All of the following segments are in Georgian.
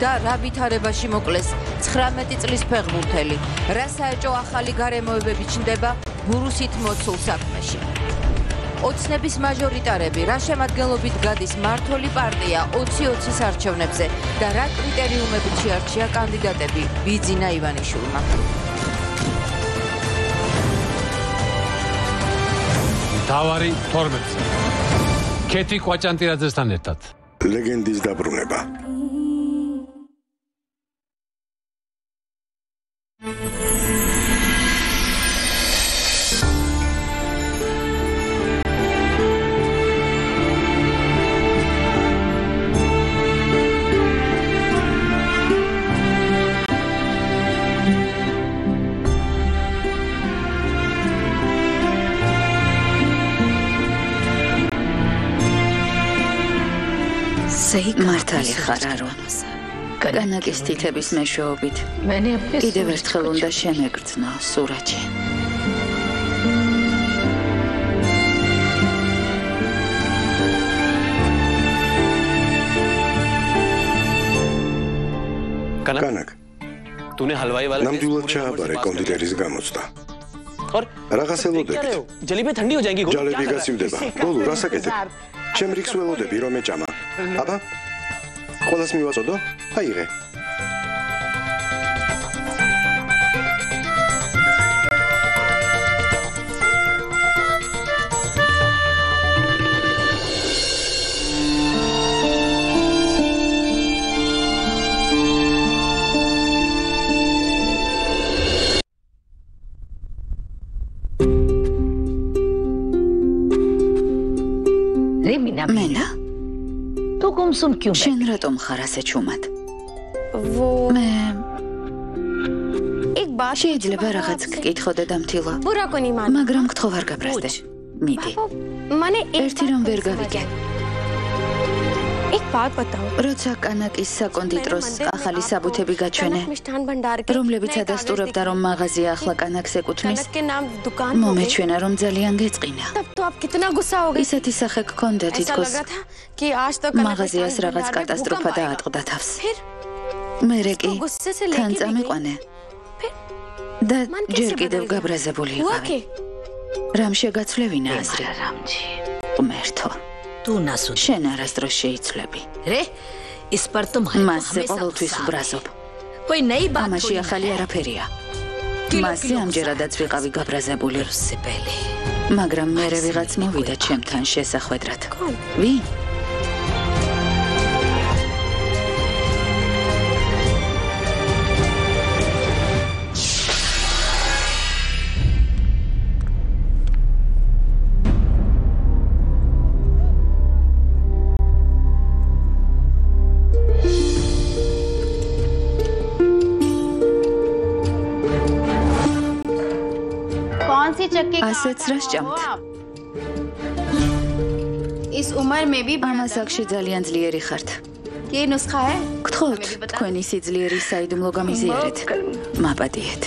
და რა ვითარებაში მოკლეს 19 წლის ფეხბურთელი. რა საეჭო ახალი გარემოებები ჩნდება ბურუსით მოცულ საქმეში. ოცნების მაჟორიტარები რა შემადგენლობით გადის მმართველი პარტია 20-20-ის არჩევნებზე და რა კრიტერიუმებით შეარჩია კანდიდატები ბიძინა ივანიშვილმა. თავარი 12-ზე. ქეთი კვაჭანტირაძესთან ერთად. ლეგენდის დაბრუნება. მართალი ხარ არო. კანაკის თითების მეშვეობით კიდევ ერთხელ უნდა შემეგრძნო სურაჯი. კანაკ ნამდვილად ჩააბარე კონდიტერის გამოცდა. რაღაც ელოდებით ჯალები გასივდება. ბოლო რას აკეთებ? ჩემ რიგს ველოდები რომ ეჭამა. აბა ყველას მივაწოდო? აიღე. მენა? შენ რატომ ხარ ასე ჩუმად? მე შეიძლება რაღაც გკითხო და დამთილო, მაგრამ გთხოვ არ გაბრაზდე. მიდი. ერთი რომ ვერ გავიგე. როცა კანაკის საკონდიტროს ახალი საბუთები გაჩვენე, რომლებიც ადასტურებდა რომ მაღაზია ახლა კანაკს ეკუთვნის, მომეჩვენა რომ ძალიან გეწყინა. ისეთი სახე გქონდა თითქოს მაღაზიას რაღაც კატასტროფა დაატყდა თავს. მერე კი თან წამიყვანე და ჯერ კიდევ გაბრაზებული იყავი. რამ შეგაცვლევინა აზრი? ღმერთო, შენ არასდროს შეიცვლები. მასზე ყოველთვის ვბრაზობ. ამაში ახალი არაფერია. მასზე ამჯერადაც ვიყავი გაბრაზებული. მაგრამ მერე ვიღაც მოვიდა ჩემთან შესახვედრად. ვინ? ასეც რა სჭამთ? ამას აქში ძალიან ძლიერი ხართ. გთხოვთ, თქვენი სიძლიერის საიდუმლო გამიზიარეთ. მაპატიეთ.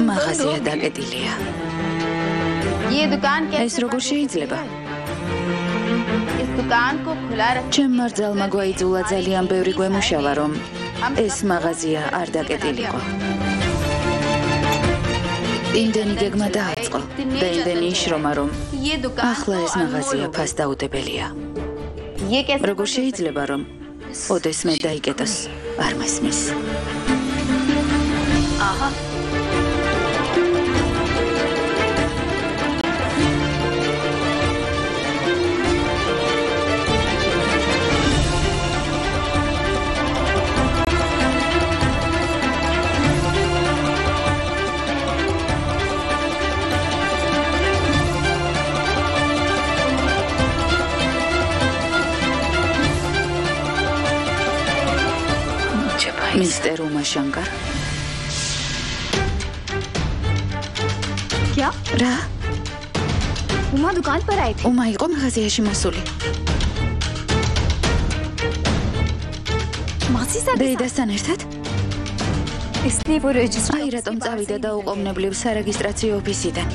მაღაზია დაკეტილია. ეს როგორ შეიძლება? ჩემ მარძალმა გვაიძულა ძალიან ბევრი გვემუშავა, რომ ეს მაღაზია არ დაკეტილიყო. იმდენი გეგმა დააწყო და იმდენი იშრომა, რომ ახლა ეს მაღაზია ფასდაუდებელია. როგორ შეიძლება, რომ ოდესმე დაიკეტოს არ მესმის? मिस्टर उमा शंकर क्या? रा उमा दुकान पर आई थी। उमा को मगाजियाशी मसूली मासी सर देइदास्तान ერთად? इसलिए वो रजिस्टर აი რატომ წავიდა და უყოვნებლივ სარეგისტრაციო ოფისიდან?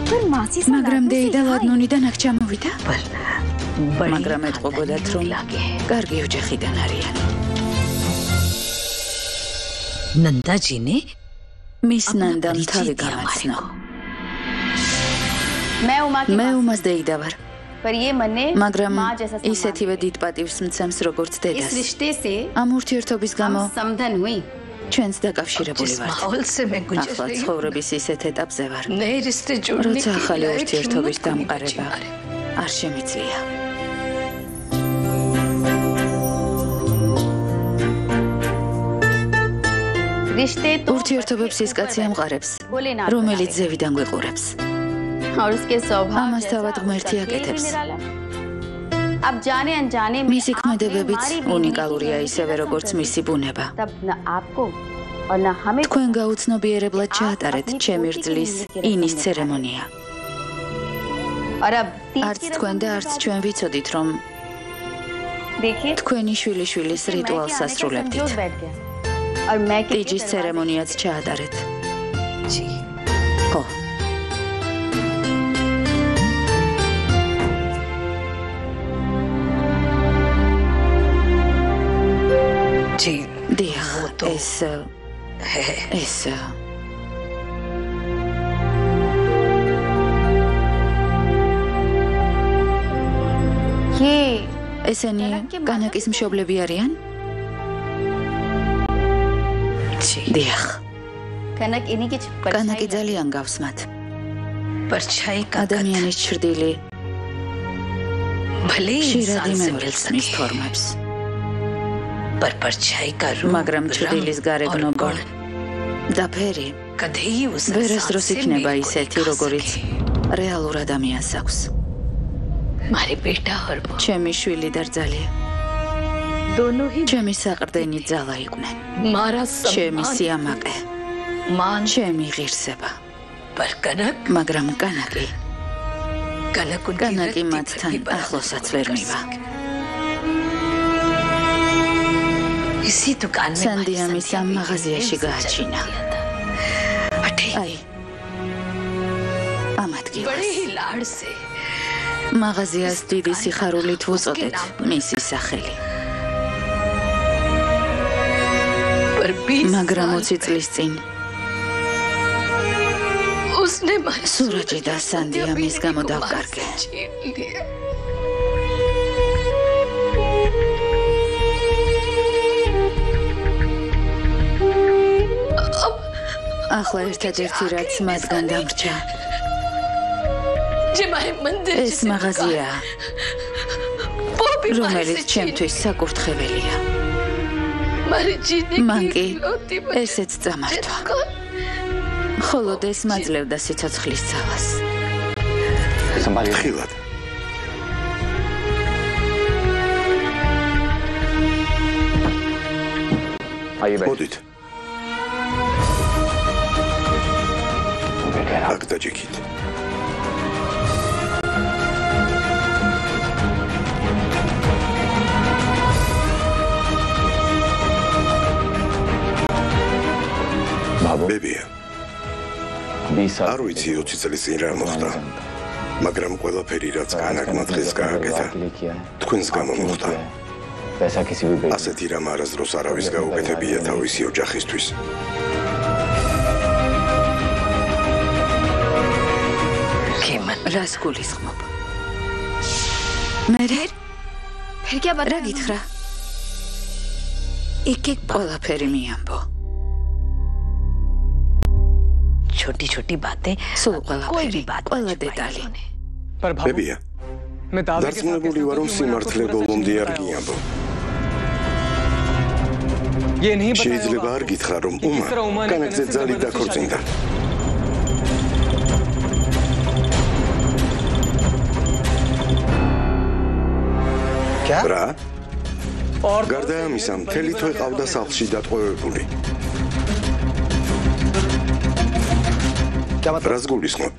पर मासी सर მაგრამ დეიდა ლადნონიდან აქ ჩამოვიდა? მაგრამ ეთყობოდათ რომ კარგი ოჯახიდან არიან. ნანდა ჯინი მის ნანდამ თავი გამაცნო. მე უმას დაიდავარ. მაგრამ ისეთივე დიდ პატივს მცემს როგორც დედას. ამ ურთიერთობის გამო ჩვენც დაკავშირებული ვართ. ახლა ცხოვრების ისეთ ეტაპზე ვარ, როცა ახალი ურთიერთობის დამყარება არ შემიძლია. ურთიერთობებს ის კაცი ამყარებს, რომელიც ზევიდან გვიყურებს. ამას თავად ღმერთი აკეთებს. მისი ქმედებებიც უნიკალურია ისევე როგორც მისი ბუნება. თქვენ გაუცნობიერებლად ჩაატარეთ ჩემი რძლის ინის ცერემონია. არც თქვენ და არც ჩვენ ვიცოდით რომ თქვენი შვილიშვილის რიტუალს ასრულებდით. ტიჯის ცერემონიაც ჩაატარეთ. ხო. დიახ, ეს ესენი განაკის მშობლები არიან? დიახ. განაკი ძალიან გავს მათ. ადამიანის ჩრდილი ხშირად იმეორებს მის ფორმებს. მაგრამ ჩრდილის გარეგნობა და ფერი ვერასდროს იქნება ისეთი, როგორიც რეალურ ადამიანს აქვს. ჩემი შვილი და რძალი ჩემი საყრდენი ძალა იყვნენ. ჩემი სიამაყე, ჩემი ღირსება. მაგრამ განაკი მათთან ახლოსაც ვერ მივა. სანდია მის ამ მაღაზიაში გააჩინა. აი, ამ ადგილას. მაღაზიას დიდი სიხარულით ვუწოდეთ მისი სახელი. მაგრამ 20 წლის წინ სურაჯი და სანდია მის გამო დავკარგე. ახლა ერთადერთი რაც მათგან დამრჩა ეს მაღაზია, რომელიც ჩემთვის საკურთხეველია. მან კი ესეც წამართვა. ხოლო ეს მაძლევდა სიცოცხლის ძალას. ხილად. მოდით. აქ დაჯექით. ბებია, არ ვიცი 20 წლის წინ რა მოხდა, მაგრამ ყველაფერი რაც განაკმა დღეს გააკეთა, თქვენს გამო მოხდა. ასეთი რამ არასდროს არავის გაუკეთებია თავისი ოჯახისთვის. რას გულისხმობ? მე რა გითხრა? ყველაფერი მიამბო. छोटी-छोटी बातें სულ ყველაფერი, ყველა დეტალი. ბებია, დარწმუნებული ვარ, რომ სიმართლე ბოლომდე არ გიამბო. შეიძლება არ გითხრა, რომ უმა განაგზე ძალით დაქორწინდა. რა? გარდა ამისა, მთელი თვე ყავდა სახლში დატყვევებული. რას გულისხმობ?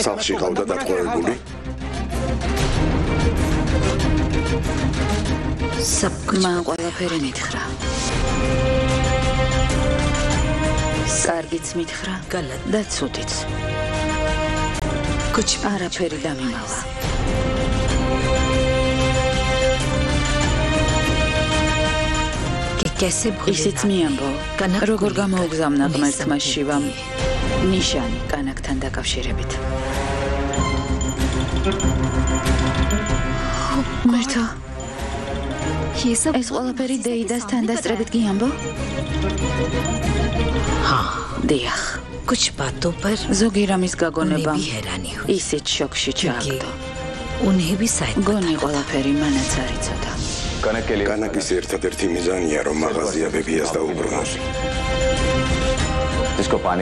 სახლში ყავდა დატყვევებული? მან ყველაფერი მითხრა. კარგიც მითხრა და ცუდიც. არაფერი დამიმალა. ისიც მიამბო, როგორ გამოუგზავნა ღმერთმა შივამ ნიშანი კანაკთან დაკავშირებით. ღმერთო, ეს ყველაფერი დეიდას თანდასწრებით გიამბო? დიახ. ზოგი რამის გაგონებამ ისიც შოკში ჩააგდო. გონი ყველაფერი მანაც არ იცოდა. კანაკის ერთადერთი მიზანია, რომ მაღაზია ბებიას დაუბრუნოს.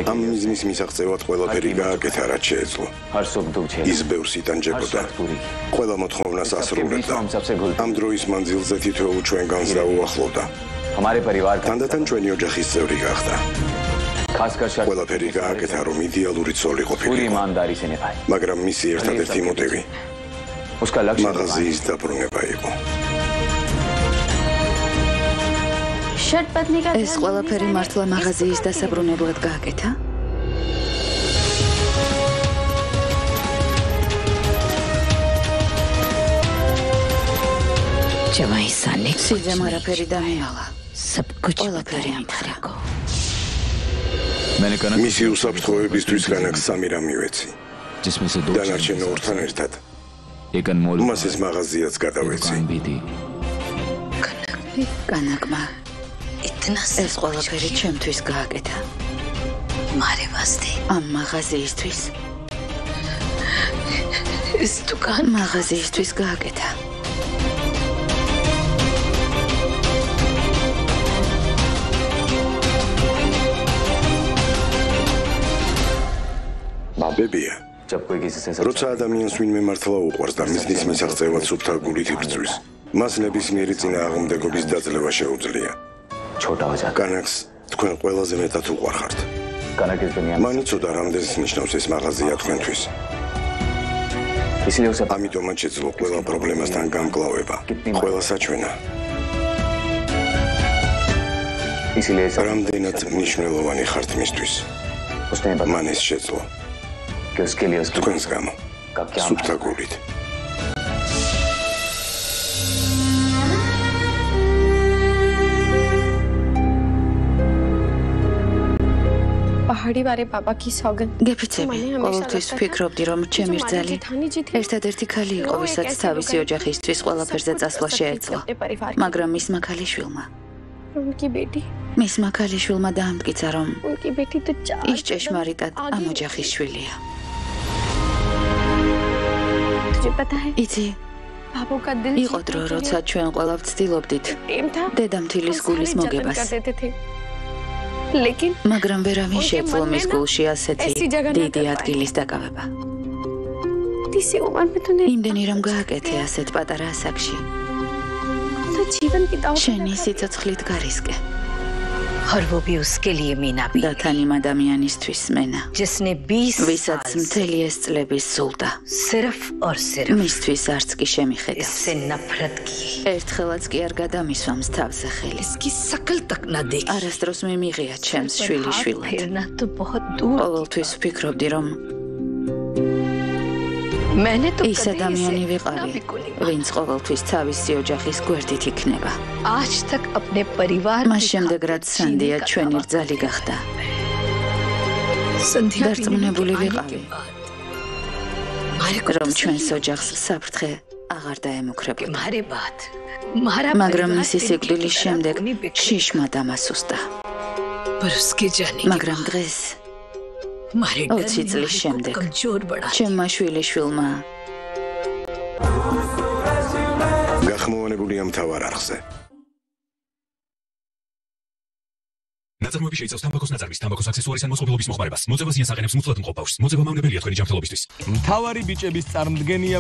ამ მიზნის მისაღწევად ყველაფერი გააკეთა, რაც შეეძლო. ის ბევრს იტანჯებოდა. ყველა მოთხოვნას ასრულებდა. ამ დროის მანძილზე თითოეულ ჩვენგანს დაუახლოვდა. თანდათან ჩვენი ოჯახის წევრი გახდა. ყველაფერი გააკეთა, რომ იდეალური ცოლი ყოფილიყო. მაგრამ მისი ერთადერთი მოტივი მაღაზიის დაბრუნება იყო. ეს ყველაფერი მართლა მაღაზიის დასაბრუნებლად გააკეთა? სიძემ არაფერი დამიმალა. ყველაფერი მითხრა. მისი უსაფრთხოებისთვის განაკს სამი რამ მივეცი. დანარჩენ ორთან ერთად მას ეს მაღაზიაც გადავეცი. კანაკმა ეს ყველაფერი ჩემთვის გააკეთა. ამ მაღაზიისთვის. მაღაზიისთვის გააკეთა. ბებია, როცა ადამიანს ვინმე მართლა უყვარს და მიზნის მისაღწევად სუფთა გულით იბრძვის, მას ნებისმიერი წინააღმდეგობის დაძლევა შეუძლია. კანაკს თქვენ ყველაზე მეტად უყვარხართ. მან იცოდა, რამდენს ნიშნავს ეს მაღაზია თქვენთვის. ამიტომაც შეძლო ყველა პრობლემასთან გამკლავება, ყველა საჩვენა. რამდენად მნიშვნელოვანი ხართ მისთვის. მან ეს შეძლო. თქვენს გამო, სუფთა გულით. გეფიცები, ყოველთვის ვფიქრობდი, რომ ჩემი რძალი ერთადერთი ქალი იყო, ვისაც თავისი ოჯახისთვის ყველაფერზე წასვლა შეეძლო. მაგრამ მისმა ქალიშვილმა დაამტკიცა, რომ ის ჭეშმარიტად ამ ოჯახის შვილია. იცი, იყო დრო, როცა ჩვენ ყველა ვცდილობდით დედამთილის გულის მოგებას. მაგრამ ვერავინ შეძლო მის გულში ასეთი დიდი ადგილის დაკავება. იმდენი რომ გააკეთე ასეთ პატარა ასაკში. შენი სიცოცხლით გარისკე. და თან იმ ადამიანისთვის მენა, ვისაც მთელი ეს წლები სულდა. მისთვის არც კი შემიხედა. ერთხელაც კი არ გადამისვამს თავზე ხელი. არასდროს მიმიღია ჩემს შვილიშვილად. ყოველთვის ვფიქრობდი, რომ ის ადამიანი ვიყავი, ვინც ყოველთვის თავისი ოჯახის გვერდით იქნება. მას შემდეგ, რაც სანდია ჩვენი რძალი გახდა, დარწმუნებული ვიყავი, რომ ჩვენს ოჯახს საფრთხე აღარ დაემუქრებოდა. მაგრამ მისი სიკვდილის შემდეგ შიშმა დამასუსტა. მაგრამ დღეს 20 წლის შემდეგ ჩემმა შვილიშვილმა გახმოვანებულია მთავარ არხზე. ნაწარმოები შეიცავს თამბაქოს ნაწარმის, თამბაქოს აქსესუარის ან მოწყობილობის მოხმარებას. მოწევა ზიანს აყენებს მუცლად მყოფ ბავშვს. მოწევა მავნებელია თქვენი ჯანმრთელობისთვის. მთავარი ბიჭების წარმდგენია